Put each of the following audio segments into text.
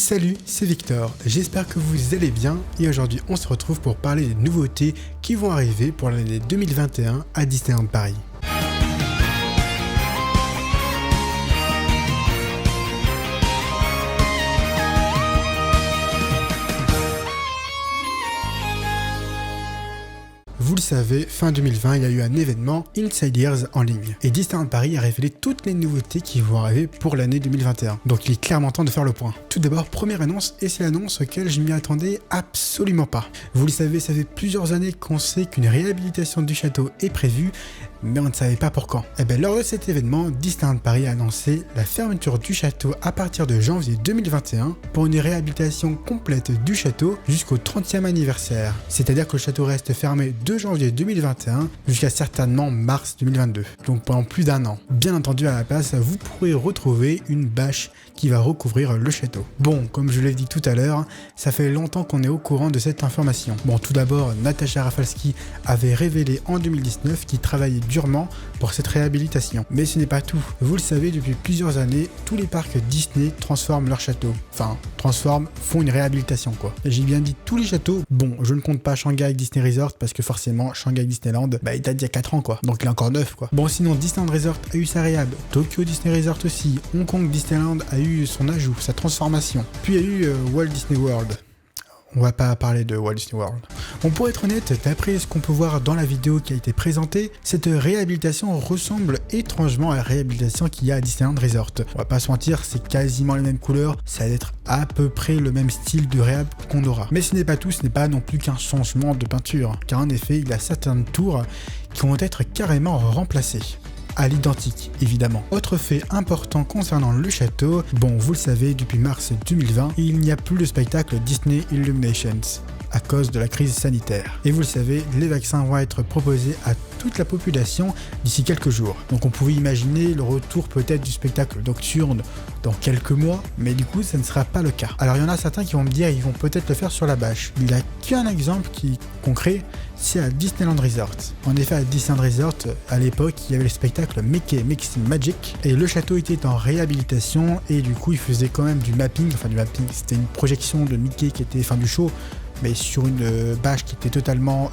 Salut, c'est Victor, j'espère que vous allez bien et aujourd'hui on se retrouve pour parler des nouveautés qui vont arriver pour l'année 2021 à Disneyland Paris. Vous le savez, fin 2020, il y a eu un événement Inside Ears en ligne. Et Disneyland Paris a révélé toutes les nouveautés qui vont arriver pour l'année 2021. Donc il est clairement temps de faire le point. Tout d'abord, première annonce, et c'est l'annonce auquel je m'y attendais absolument pas. Vous le savez, ça fait plusieurs années qu'on sait qu'une réhabilitation du château est prévue, mais on ne savait pas pour quand. Et bien lors de cet événement, Disneyland Paris a annoncé la fermeture du château à partir de janvier 2021 pour une réhabilitation complète du château jusqu'au 30e anniversaire. C'est-à-dire que le château reste fermé de janvier 2021 jusqu'à certainement mars 2022. Donc pendant plus d'un an. Bien entendu, à la place, vous pourrez retrouver une bâche qui va recouvrir le château. Bon, comme je l'ai dit tout à l'heure, ça fait longtemps qu'on est au courant de cette information. Bon, tout d'abord, Natasha Rafalski avait révélé en 2019 qu'il travaillait durement pour cette réhabilitation. Mais ce n'est pas tout. Vous le savez, depuis plusieurs années, tous les parcs Disney transforment leur château. Enfin, font une réhabilitation quoi. J'ai bien dit tous les châteaux. Bon, je ne compte pas Shanghai Disney Resort parce que forcément, Shanghai Disneyland, il date d'il y a 4 ans quoi. Donc il est encore neuf quoi. Bon, sinon, Disneyland Resort a eu sa réhab. Tokyo Disney Resort aussi. Hong Kong Disneyland a eu son ajout, sa transformation. Puis il y a eu Walt Disney World. On va pas parler de Walt Disney World. Bon, pour être honnête, d'après ce qu'on peut voir dans la vidéo qui a été présentée, cette réhabilitation ressemble étrangement à la réhabilitation qu'il y a à Disneyland Resort. On va pas se mentir, c'est quasiment les mêmes couleurs, ça va être à peu près le même style de réhab qu'on aura. Mais ce n'est pas tout, ce n'est pas non plus qu'un changement de peinture, car en effet, il y a certaines tours qui vont être carrément remplacées. À l'identique, évidemment. Autre fait important concernant le château, bon, vous le savez, depuis mars 2020, il n'y a plus de spectacle Disney Illuminations à cause de la crise sanitaire. Et vous le savez, les vaccins vont être proposés à toute la population d'ici quelques jours. Donc on pouvait imaginer le retour peut-être du spectacle nocturne dans quelques mois, mais du coup ça ne sera pas le cas. Alors il y en a certains qui vont me dire ils vont peut-être le faire sur la bâche. Il n'y a qu'un exemple concret, c'est à Disneyland Resort. En effet, à Disneyland Resort, à l'époque, il y avait le spectacle Mickey Mixing Magic et le château était en réhabilitation et du coup il faisait quand même du mapping, c'était une projection de Mickey qui était, du show, mais sur une bâche qui était totalement,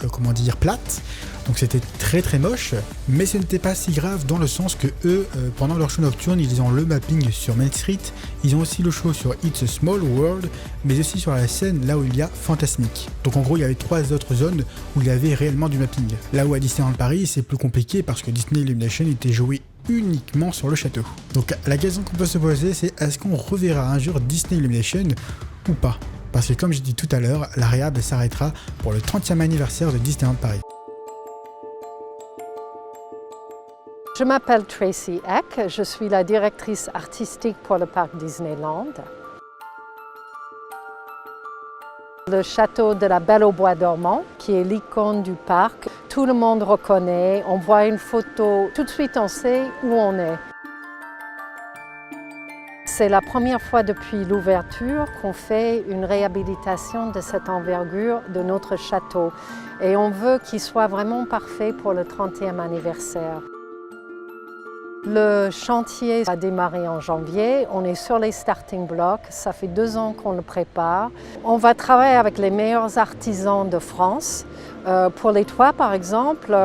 plate. Donc c'était très très moche, mais ce n'était pas si grave dans le sens que eux, pendant leur show nocturne, ils ont le mapping sur Main Street, ils ont aussi le show sur It's a Small World, mais aussi sur la scène là où il y a Fantasmic. Donc en gros, il y avait 3 autres zones où il y avait réellement du mapping. Là où à Disneyland Paris, c'est plus compliqué parce que Disney Illumination était joué uniquement sur le château. Donc la question qu'on peut se poser, c'est est-ce qu'on reverra un jour Disney Illumination ou pas? Parce que comme je dis tout à l'heure, la réhab s'arrêtera pour le 30e anniversaire de Disneyland Paris. Je m'appelle Tracy Eck, je suis la directrice artistique pour le parc Disneyland. Le château de la Belle au Bois dormant, qui est l'icône du parc, tout le monde reconnaît, on voit une photo, tout de suite on sait où on est. C'est la première fois depuis l'ouverture qu'on fait une réhabilitation de cette envergure de notre château. Et on veut qu'il soit vraiment parfait pour le 30e anniversaire. Le chantier a démarré en janvier, on est sur les starting blocks, ça fait 2 ans qu'on le prépare. On va travailler avec les meilleurs artisans de France. Pour les toits par exemple,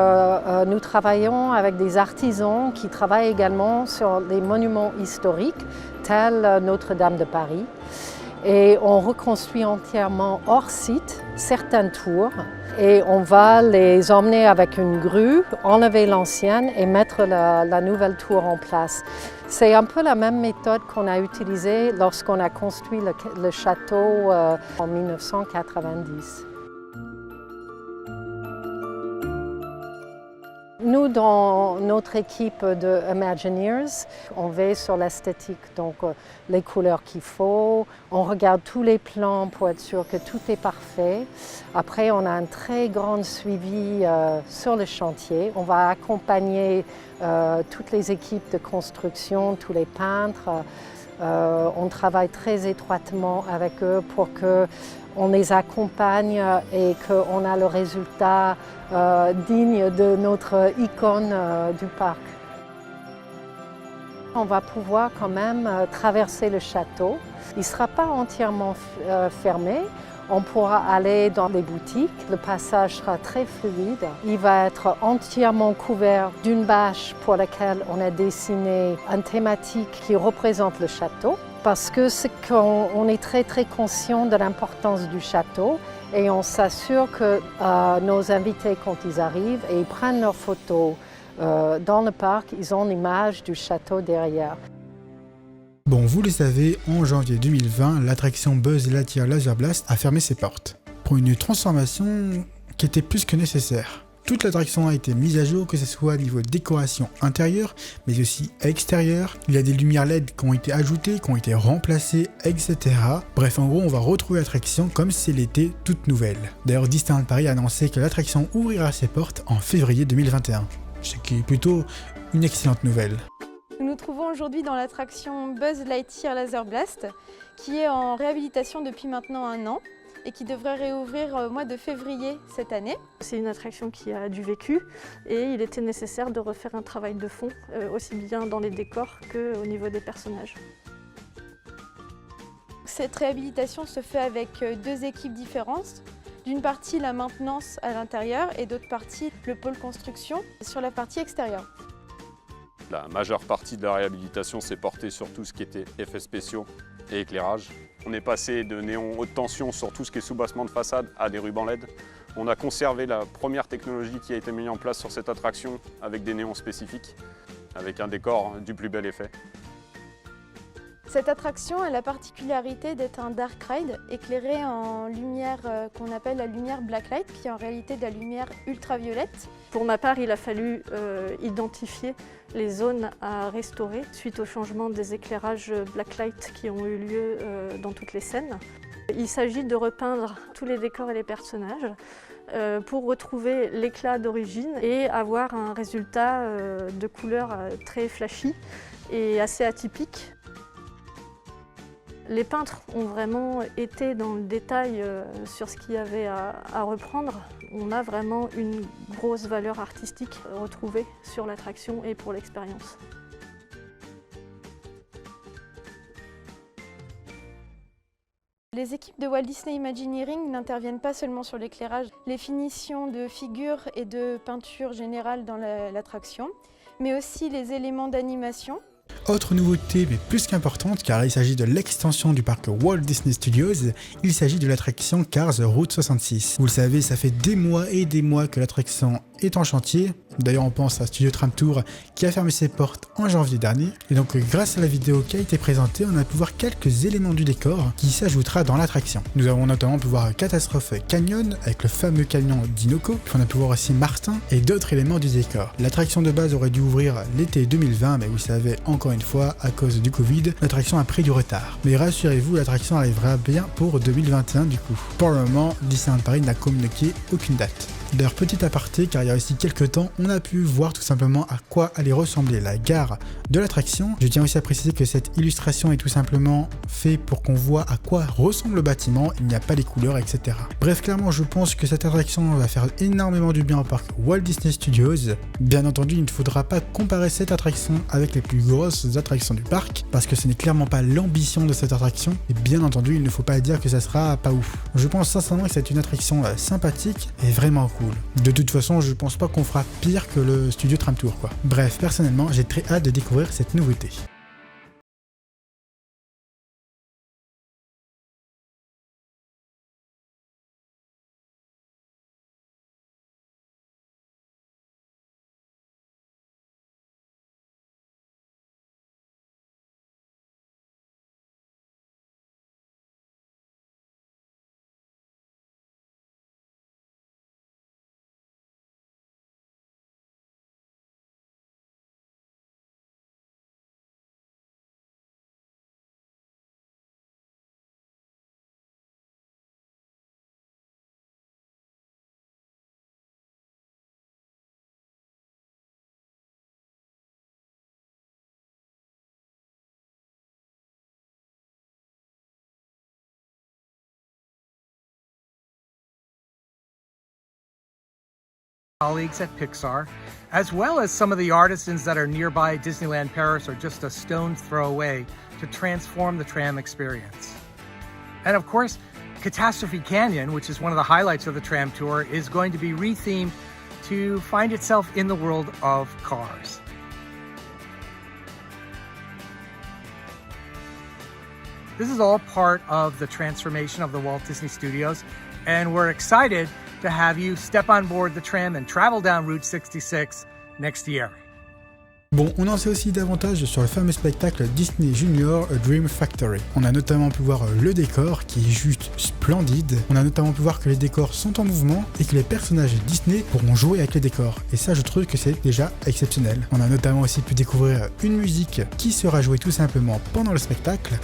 nous travaillons avec des artisans qui travaillent également sur les monuments historiques, tels Notre-Dame de Paris. Et on reconstruit entièrement hors site certaines tours et on va les emmener avec une grue, enlever l'ancienne et mettre la nouvelle tour en place. C'est un peu la même méthode qu'on a utilisée lorsqu'on a construit le château en 1990. Nous, dans notre équipe de Imagineers, on veille sur l'esthétique, donc les couleurs qu'il faut. On regarde tous les plans pour être sûr que tout est parfait. Après, on a un très grand suivi sur le chantier. On va accompagner toutes les équipes de construction, tous les peintres. On travaille très étroitement avec eux pour qu'on les accompagne et qu'on a le résultat digne de notre icône du parc. On va pouvoir quand même traverser le château. Il ne sera pas entièrement fermé. On pourra aller dans les boutiques. Le passage sera très fluide. Il va être entièrement couvert d'une bâche pour laquelle on a dessiné une thématique qui représente le château. Parce que on est très très conscient de l'importance du château et on s'assure que nos invités, quand ils arrivent et ils prennent leurs photos dans le parc, ils ont l'image du château derrière. Bon, vous le savez, en janvier 2020, l'attraction Buzz Lightyear Laser Blast a fermé ses portes, pour une transformation qui était plus que nécessaire. Toute l'attraction a été mise à jour, que ce soit au niveau décoration intérieure, mais aussi extérieure. Il y a des lumières LED qui ont été ajoutées, qui ont été remplacées, etc. Bref, en gros, on va retrouver l'attraction comme si elle était toute nouvelle. D'ailleurs, Disneyland Paris a annoncé que l'attraction ouvrira ses portes en février 2021, ce qui est plutôt une excellente nouvelle. Nous nous trouvons aujourd'hui dans l'attraction Buzz Lightyear Laser Blast, qui est en réhabilitation depuis maintenant 1 an et qui devrait réouvrir au mois de février cette année. C'est une attraction qui a du vécu et il était nécessaire de refaire un travail de fond, aussi bien dans les décors qu'au niveau des personnages. Cette réhabilitation se fait avec 2 équipes différentes. D'une partie la maintenance à l'intérieur et d'autre partie le pôle construction sur la partie extérieure. La majeure partie de la réhabilitation s'est portée sur tout ce qui était effets spéciaux et éclairage. On est passé de néon haute tension sur tout ce qui est soubassement de façade à des rubans LED. On a conservé la première technologie qui a été mise en place sur cette attraction avec des néons spécifiques, avec un décor du plus bel effet. Cette attraction a la particularité d'être un dark ride éclairé en lumière qu'on appelle la lumière blacklight, qui est en réalité de la lumière ultraviolette. Pour ma part, il a fallu identifier les zones à restaurer suite au changement des éclairages blacklight qui ont eu lieu dans toutes les scènes. Il s'agit de repeindre tous les décors et les personnages pour retrouver l'éclat d'origine et avoir un résultat de couleurs très flashy et assez atypique. Les peintres ont vraiment été dans le détail sur ce qu'il y avait à reprendre. On a vraiment une grosse valeur artistique retrouvée sur l'attraction et pour l'expérience. Les équipes de Walt Disney Imagineering n'interviennent pas seulement sur l'éclairage, les finitions de figures et de peinture générale dans l'attraction, mais aussi les éléments d'animation. Autre nouveauté, mais plus qu'importante, car il s'agit de l'extension du parc Walt Disney Studios, il s'agit de l'attraction Cars Route 66. Vous le savez, ça fait des mois et des mois que l'attraction est en chantier. D'ailleurs, on pense à Studio Tram Tour qui a fermé ses portes en janvier dernier. Et donc, grâce à la vidéo qui a été présentée, on a pu voir quelques éléments du décor qui s'ajoutera dans l'attraction. Nous avons notamment pu voir Catastrophe Canyon avec le fameux camion d'Inoco, puis on a pu voir aussi Martin et d'autres éléments du décor. L'attraction de base aurait dû ouvrir l'été 2020, mais vous savez, encore une fois, à cause du Covid, l'attraction a pris du retard. Mais rassurez-vous, l'attraction arrivera bien pour 2021 du coup. Pour le moment, Disneyland Paris n'a communiqué aucune date. D'ailleurs, petit aparté, car il y a aussi quelques temps, on a pu voir tout simplement à quoi allait ressembler la gare de l'attraction. Je tiens aussi à préciser que cette illustration est tout simplement faite pour qu'on voit à quoi ressemble le bâtiment, il n'y a pas les couleurs, etc. Bref, clairement, je pense que cette attraction va faire énormément du bien au parc Walt Disney Studios. Bien entendu, il ne faudra pas comparer cette attraction avec les plus grosses attractions du parc, parce que ce n'est clairement pas l'ambition de cette attraction, et bien entendu, il ne faut pas dire que ça sera pas ouf. Je pense sincèrement que c'est une attraction sympathique et vraiment cool. De toute façon, je pense pas qu'on fera pire que le studio Tram Tour, quoi. Bref, personnellement, j'ai très hâte de découvrir cette nouveauté. Colleagues at Pixar, as well as some of the artisans that are nearby Disneyland Paris or just a stone's throw away to transform the tram experience. And of course, Catastrophe Canyon, which is one of the highlights of the tram tour, is going to be rethemed to find itself in the world of cars. This is all part of the transformation of the Walt Disney Studios, and we're excited to have you step on board the tram and travel down Route 66 next year. Bon, on en sait aussi davantage sur le fameux spectacle Disney Junior A Dream Factory. On a notamment pu voir le décor qui est juste splendide. On a notamment pu voir que les décors sont en mouvement et que les personnages Disney pourront jouer avec les décors. Et ça, je trouve que c'est déjà exceptionnel. On a notamment aussi pu découvrir une musique qui sera jouée tout simplement pendant le spectacle.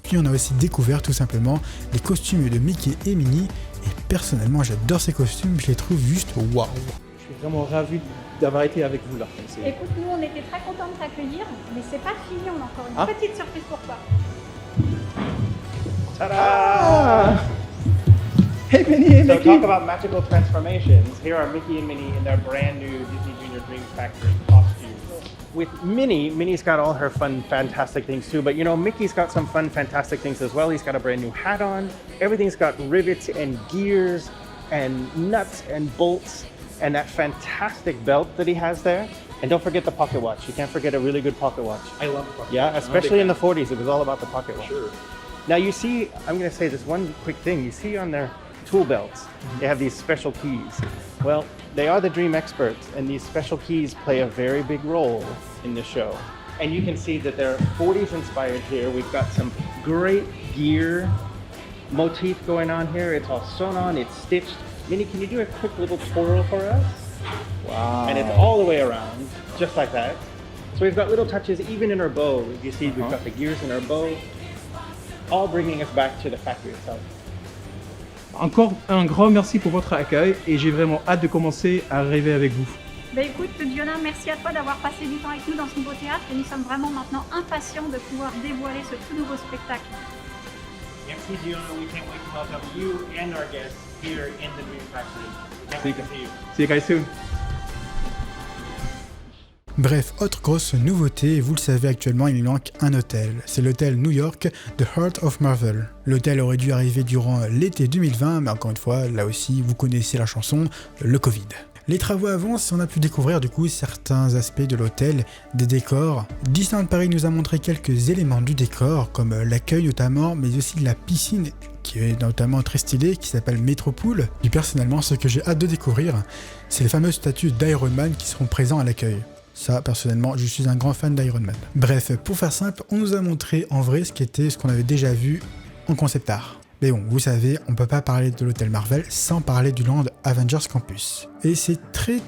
Puis on a aussi découvert tout simplement les costumes de Mickey et Minnie, et personnellement j'adore ces costumes, je les trouve juste waouh. Je suis vraiment ravi d'avoir été avec vous là. Écoute, nous on était très contents de t'accueillir, mais c'est pas fini, on a encore une petite surprise pour toi. Ta-da! Hey Minnie, hey Mickey! So talk about magical transformations. Here are Mickey and Minnie in their brand new Disney Junior Dream Factory costumes. With Minnie, Minnie's got all her fun, fantastic things too, but you know, Mickey's got some fun, fantastic things as well. He's got a brand new hat on. Everything's got rivets and gears and nuts and bolts and that fantastic belt that he has there. And don't forget the pocket watch. You can't forget a really good pocket watch. I love the pocket watch. Yeah, especially in the 40s, it was all about the pocket watch. Sure. Now you see, I'm going to say this one quick thing. You see on their tool belts, they have these special keys. Well, they are the Dream experts, and these special keys play a very big role in the show. And you can see that they're 40s inspired here. We've got some great gear motif going on here. It's all sewn on, it's stitched. Minnie, can you do a quick little twirl for us? Wow. And it's all the way around, just like that. So we've got little touches even in her bow. You see, we've got the gears in her bow, all bringing us back to the factory itself. Encore un grand merci pour votre accueil et j'ai vraiment hâte de commencer à rêver avec vous. Bah écoute, Diona, merci à toi d'avoir passé du temps avec nous dans ce nouveau théâtre et nous sommes vraiment maintenant impatients de pouvoir dévoiler ce tout nouveau spectacle. Merci Diona, we can't wait to welcome you and our guests here in the Dream Factory. We can't wait to see you. See you guys soon. Bref, autre grosse nouveauté, vous le savez actuellement, il manque un hôtel. C'est l'hôtel New York, The Heart of Marvel. L'hôtel aurait dû arriver durant l'été 2020, mais encore une fois, là aussi, vous connaissez la chanson, le Covid. Les travaux avancent et on a pu découvrir du coup certains aspects de l'hôtel, des décors. Disneyland Paris nous a montré quelques éléments du décor, comme l'accueil notamment, mais aussi la piscine, qui est notamment très stylée, qui s'appelle Metropool. Et personnellement, ce que j'ai hâte de découvrir, c'est les fameuses statues d'Iron Man qui seront présents à l'accueil. Ça, personnellement, je suis un grand fan d'Iron Man. Bref, pour faire simple, on nous a montré en vrai ce qu'on avait déjà vu en concept art. Mais bon, vous savez, on peut pas parler de l'hôtel Marvel sans parler du Land Avengers Campus. Et c'est très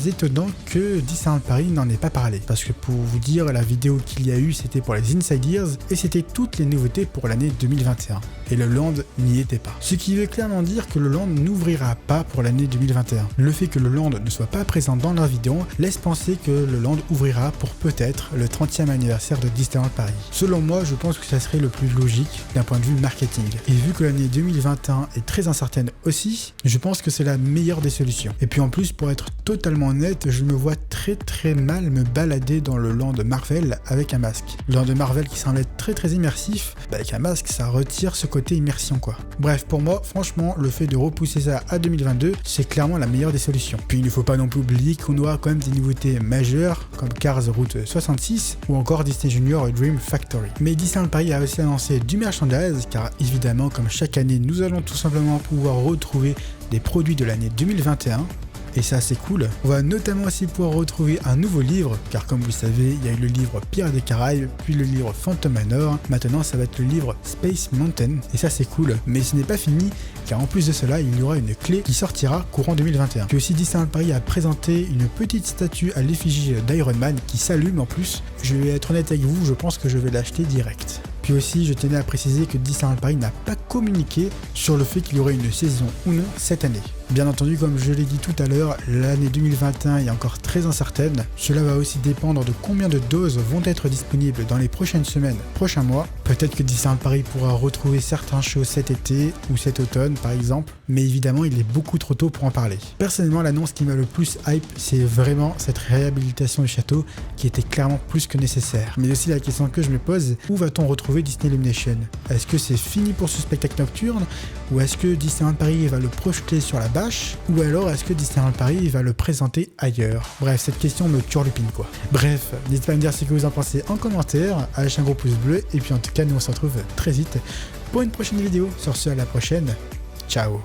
étonnant que Disneyland Paris n'en ait pas parlé. Parce que pour vous dire, la vidéo qu'il y a eu, c'était pour les Inside Ears et c'était toutes les nouveautés pour l'année 2021. Et le Land n'y était pas. Ce qui veut clairement dire que le Land n'ouvrira pas pour l'année 2021. Le fait que le Land ne soit pas présent dans leur vidéo laisse penser que le Land ouvrira pour peut-être le 30e anniversaire de Disneyland Paris. Selon moi, je pense que ça serait le plus logique d'un point de vue marketing. Et vu que l'année 2021 est très incertaine aussi, je pense que c'est la meilleure des solutions. Et puis en plus, pour être totalement honnête, je me vois très mal me balader dans le Land Marvel avec un masque. Le Land Marvel qui semble être très immersif, avec un masque, ça retire ce côté immersion quoi. Bref, pour moi, franchement, le fait de repousser ça à 2022, c'est clairement la meilleure des solutions. Puis il ne faut pas non plus oublier qu'on aura quand même des nouveautés majeures, comme Cars Route 66 ou encore Disney Junior A Dream Factory. Mais Disneyland Paris a aussi annoncé du merchandise, car évidemment, comme chaque année, nous allons tout simplement pouvoir retrouver des produits de l'année 2021. Et ça c'est cool. On va notamment aussi pouvoir retrouver un nouveau livre, car comme vous le savez, il y a eu le livre Pirates des Caraïbes, puis le livre Phantom Manor, maintenant ça va être le livre Space Mountain, et ça c'est cool. Mais ce n'est pas fini, car en plus de cela, il y aura une clé qui sortira courant 2021. Puis aussi Disneyland Paris a présenté une petite statue à l'effigie d'Iron Man qui s'allume en plus. Je vais être honnête avec vous, je pense que je vais l'acheter direct. Puis aussi, je tenais à préciser que Disneyland Paris n'a pas communiqué sur le fait qu'il y aurait une saison ou non cette année. Bien entendu, comme je l'ai dit tout à l'heure, l'année 2021 est encore très incertaine. Cela va aussi dépendre de combien de doses vont être disponibles dans les prochaines semaines, prochains mois. Peut-être que Disneyland Paris pourra retrouver certains shows cet été ou cet automne par exemple, mais évidemment il est beaucoup trop tôt pour en parler. Personnellement, l'annonce qui m'a le plus hype, c'est vraiment cette réhabilitation du château qui était clairement plus que nécessaire. Mais aussi la question que je me pose, où va-t-on retrouver Disney Illumination? Est-ce que c'est fini pour ce spectacle nocturne, ou est-ce que Disneyland Paris va le projeter sur la bâche, ou alors est-ce que Disneyland Paris va le présenter ailleurs? Bref, cette question me turlupine quoi. Bref, n'hésitez pas à me dire ce que vous en pensez en commentaire, à lâcher un gros pouce bleu, et puis en tout cas nous on se retrouve très vite pour une prochaine vidéo. Sur ce, à la prochaine, ciao.